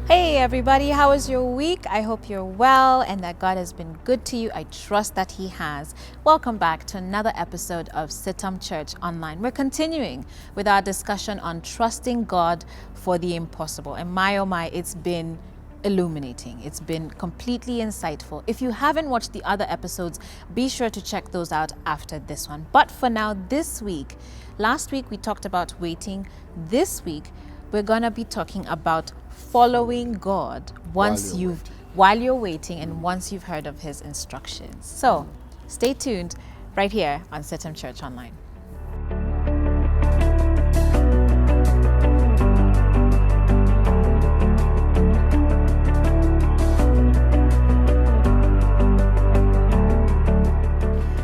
Hey everybody, how was your week? I hope you're well and that God has been good to you. I trust that He has. Welcome back to another episode of CITAM Church Online. We're continuing with our discussion on trusting God for the impossible. And my oh my, it's been illuminating. It's been completely insightful. If you haven't watched the other episodes, be sure to check those out after this one. But for now, last week we talked about waiting. This week, we're going to be talking about following God while you're waiting and once you've heard of His instructions. So stay tuned right here on CITAM Church Online.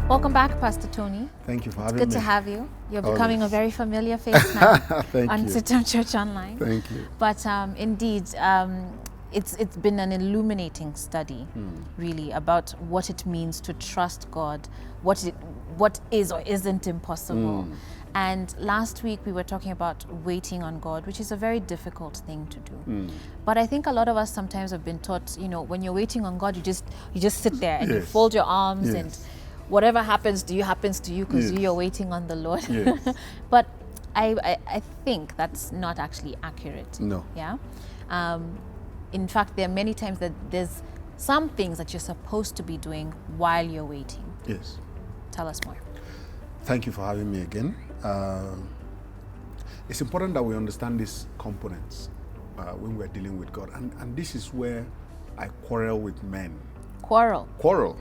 Welcome back, Pastor Tony. Thank you for having me. It's good to have you. You're becoming a very familiar face now on you. CITAM Church Online. Thank you. But indeed, it's been an illuminating study, really, about what it means to trust God, what is or isn't impossible. And last week we were talking about waiting on God, which is a very difficult thing to do. But I think a lot of us sometimes have been taught, when you're waiting on God, you just sit there and you fold your arms and whatever happens to you because you're waiting on the Lord. But I think that's not actually accurate. No. Yeah. In fact, there are many times that there's some things that you're supposed to be doing while you're waiting. Yes. Tell us more. Thank you for having me again. It's important that we understand these components when we're dealing with God. And this is where I quarrel with men. Quarrel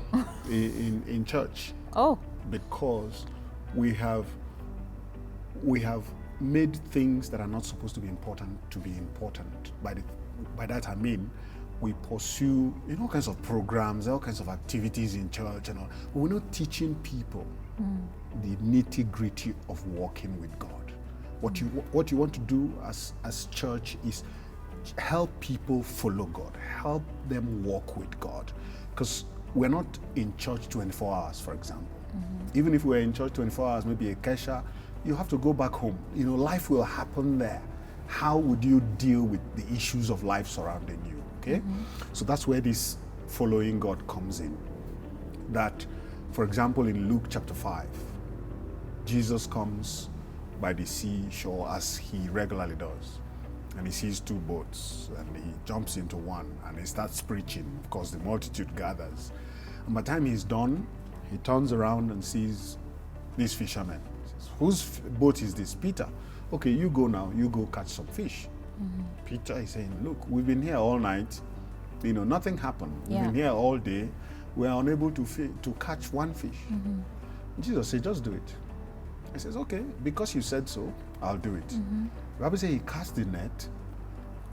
in church. Oh. Because we have made things that are not supposed to be important. By that I mean we pursue all kinds of programs, all kinds of activities in church and all. But we're not teaching people the nitty-gritty of walking with God. What you want to do as church is help people follow God, help them walk with God. Because we're not in church 24 hours, for example. Even if we're in church 24 hours, maybe a kesha, you have to go back home. Life will happen there. How would you deal with the issues of life surrounding you? Okay? So that's where this following God comes in. That, for example, in Luke chapter 5, Jesus comes by the seashore as He regularly does. And He sees two boats and He jumps into one and He starts preaching. Of course, the multitude gathers. And by the time He's done, He turns around and sees these fishermen. He says, whose boat is this? Peter. Okay, you go now. You go catch some fish. Peter is saying, look, we've been here all night. Nothing happened. We've been here all day. We are unable to catch one fish. Jesus said, just do it. He says, okay, because you said so, I'll do it. The Bible says He cast the net,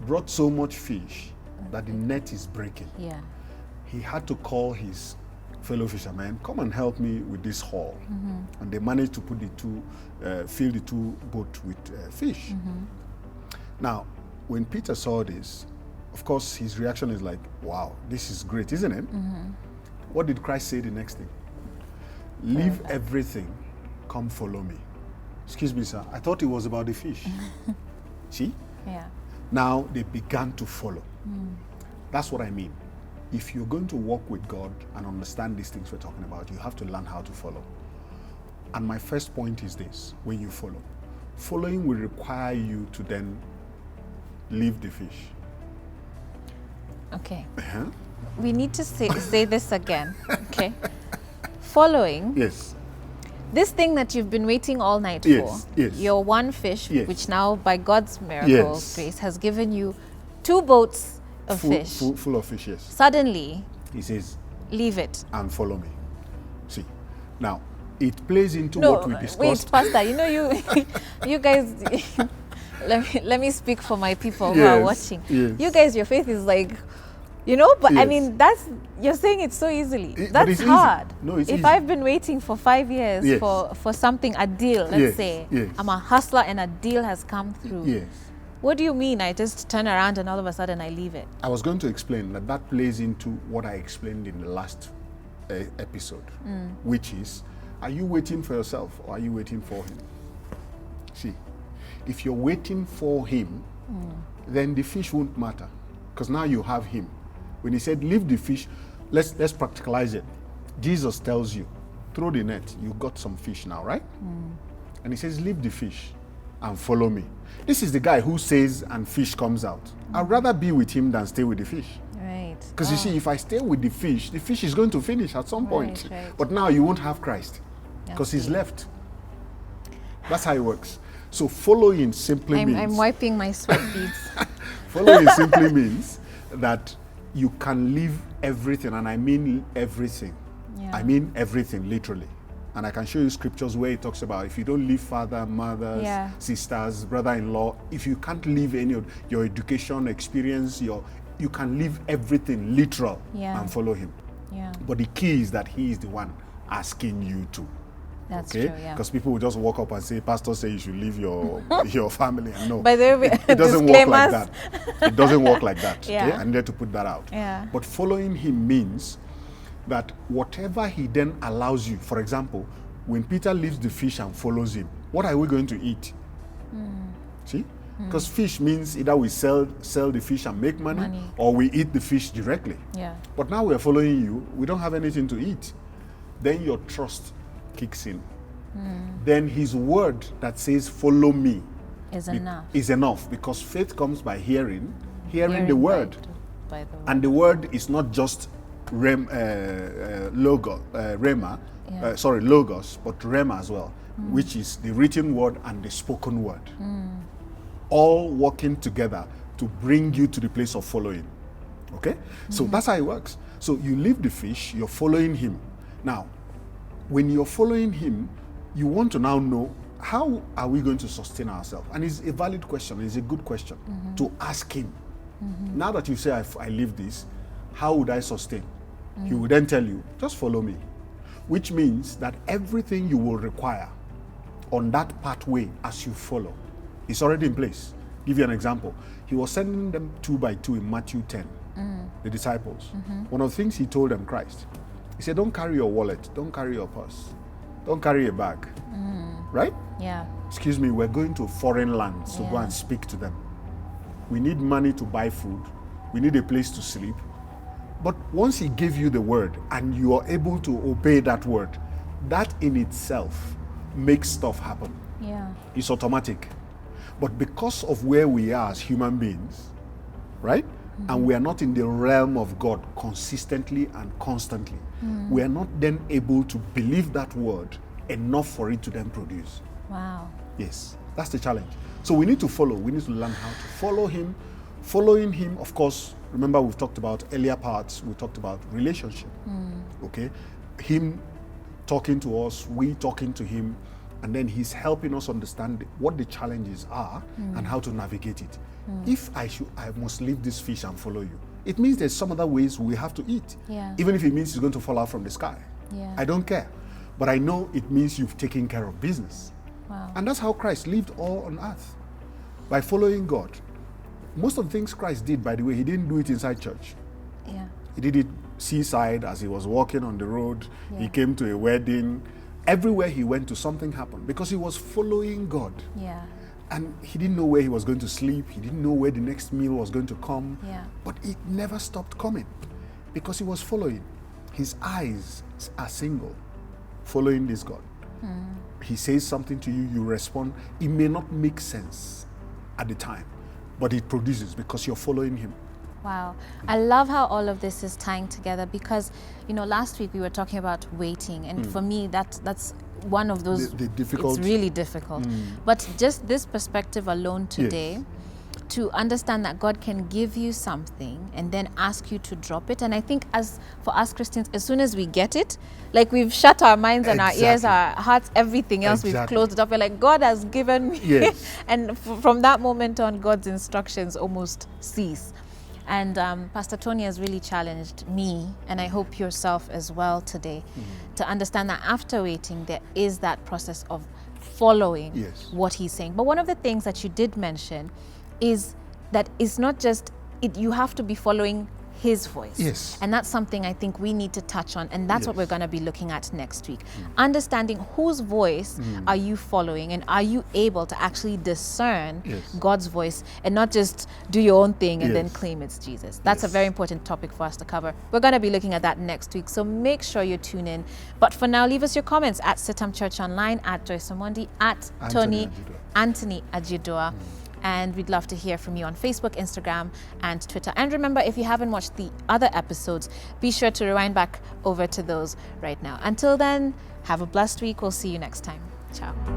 brought so much fish that the net is breaking. Yeah. He had to call his fellow fishermen, come and help me with this haul. And they managed to put fill the two boats with fish. Now, when Peter saw this, of course, his reaction is like, wow, this is great, isn't it? What did Christ say the next thing? Leave everything, come follow me. Excuse me, sir, I thought it was about the fish. See? Yeah. Now they began to follow. That's what I mean. If you're going to walk with God and understand these things we're talking about, you have to learn how to follow. And my first point is this: when you follow, following will require you to then leave the fish. Okay. We need to say this again. Okay. Following. Yes. This thing that you've been waiting all night for, your one fish, which now by God's miracle grace has given you two boats of fish. Full of fish, yes. Suddenly, He says, leave it. And follow me. See, now, it plays into what we discussed. Wait, Pastor, you guys, let me speak for my people who are watching. You guys, your faith is like, but I mean, you're saying it so easily. That's hard. Easy. No, it's if easy. I've been waiting for 5 years for something, a deal, let's say, I'm a hustler and a deal has come through. Yes. What do you mean I just turn around and all of a sudden I leave it? I was going to explain that plays into what I explained in the last episode, which is, are you waiting for yourself or are you waiting for Him? See, if you're waiting for Him, then the fish won't matter. because now you have him. When he said, leave the fish, let's practicalize it. Jesus tells you, throw the net, you got some fish now, right? And he says, leave the fish and follow me. This is the guy who says, and fish comes out. I'd rather be with him than stay with the fish. Right. Because you see, if I stay with the fish is going to finish at some point. Right. But now you won't have Christ because he's left. That's how it works. So following simply means... I'm wiping my sweat beads. Following simply means that you can leave everything, and I mean everything. Yeah. I mean everything, literally. And I can show you scriptures where it talks about if you don't leave father, mothers, sisters, brother-in-law, if you can't leave any of your education, experience, you can leave everything literal and follow him. Yeah. But the key is that he is the one asking you to. That's true, yeah. Because people will just walk up and say, Pastor say you should leave your family. And no, by the way, it doesn't work like that. It doesn't work like that. Yeah. Okay? I needed to put that out. Yeah. But following him means that whatever he then allows you, for example, when Peter leaves the fish and follows him, what are we going to eat? See? Because fish means either we sell the fish and make money, or we eat the fish directly. Yeah. But now we're following you, we don't have anything to eat. Then your trust kicks in. Then his word that says, follow me, is enough, because faith comes by hearing the word. By the word. And the word is not just logos, but rema as well, which is the written word and the spoken word. All working together to bring you to the place of following. Okay? So that's how it works. So you leave the fish, you're following him. Now, when you're following him, you want to now know, how are we going to sustain ourselves? And it's a valid question, it's a good question to ask him. Now that you say, I leave this, how would I sustain? He will then tell you, just follow me. Which means that everything you will require on that pathway as you follow is already in place. Give you an example. He was sending them 2 by 2 in Matthew 10, the disciples. One of the things he told them, Christ, he said, don't carry your wallet, don't carry your purse, don't carry a bag. Right? Yeah. Excuse me, we're going to foreign lands to go and speak to them. We need money to buy food. We need a place to sleep. But once he gave you the word and you are able to obey that word, that in itself makes stuff happen. Yeah. It's automatic. But because of where we are as human beings, right? And we are not in the realm of God consistently and constantly, we are not then able to believe that word enough for it to then produce. Wow. Yes, that's the challenge. So we need to follow. We need to learn how to follow him. Following him, of course, remember we've talked about earlier parts, we talked about relationship. Okay? Him talking to us, we talking to him, and then he's helping us understand what the challenges are and how to navigate it. If I must leave this fish and follow you, it means there's some other ways we have to eat. Yeah. Even if it means it's going to fall out from the sky. Yeah. I don't care. But I know it means you've taken care of business. Wow. And that's how Christ lived all on earth. By following God. Most of the things Christ did, by the way, he didn't do it inside church. Yeah. He did it seaside as he was walking on the road. Yeah. He came to a wedding. Everywhere he went to, something happened because he was following God. Yeah. And he didn't know where he was going to sleep. He didn't know where the next meal was going to come. Yeah. But it never stopped coming because he was following. His eyes are single, following this God. He says something to you, you respond. It may not make sense at the time, but it produces because you're following him. Wow. I love how all of this is tying together because, last week we were talking about waiting. And for me, that's one of those, the difficult. It's really difficult. But just this perspective alone today, to understand that God can give you something and then ask you to drop it. And I think for us Christians, as soon as we get it, like we've shut our minds and our ears, our hearts, everything else, we've closed it up. We're like, God has given me. Yes. And from that moment on, God's instructions almost cease. And Pastor Tony has really challenged me, and I hope yourself as well today, to understand that after waiting, there is that process of following what he's saying. But one of the things that you did mention is that it's not just, you have to be following his voice. Yes. And that's something I think we need to touch on, and that's what we're going to be looking at next week. Understanding whose voice are you following, and are you able to actually discern God's voice and not just do your own thing and then claim it's Jesus. That's a very important topic for us to cover. We're going to be looking at that next week, so make sure you tune in. But for now, leave us your comments at CITAM Church Online, at Joyce Omondi, at Anthony Ajiduah. And we'd love to hear from you on Facebook, Instagram, and Twitter. And remember, if you haven't watched the other episodes, be sure to rewind back over to those right now. Until then, have a blessed week. We'll see you next time. Ciao.